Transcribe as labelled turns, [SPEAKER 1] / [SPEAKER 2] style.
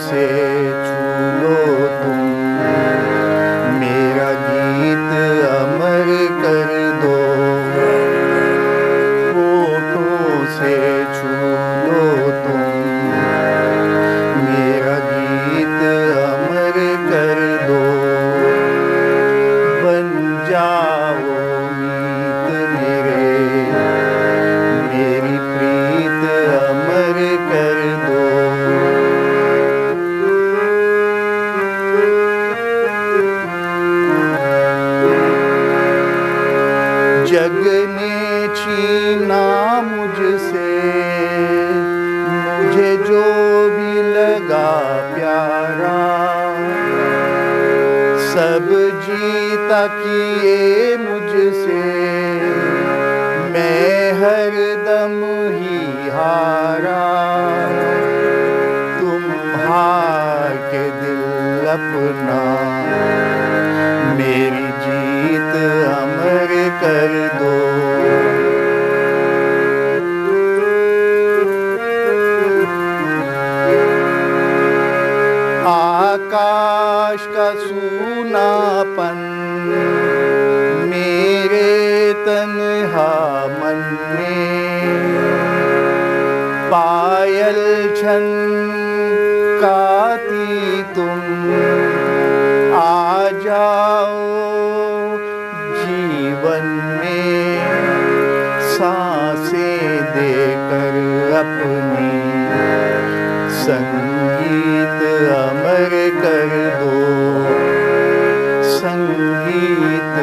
[SPEAKER 1] से छू लो तुम, मेरा गीत अमर कर दो। होठों से छू लो तुम, मेरा गीत अमर कर दो। बन जाओ मीत मेरे, मेरी प्रीत अमर कर दो। जग ने छीना मुझसे मुझे जो भी लगा प्यारा, सब जीता किए मुझसे, मैं हर दम ही हारा। तुम हार के दिल अपना, मेरी जीत अमर कर दो। आकाश का सूनापन मेरे तन्हा मन में, पायल छन काती तुम आ जाओ जीवन में, सांसें देकर अपनी संगीत अमर कर दो, संगीत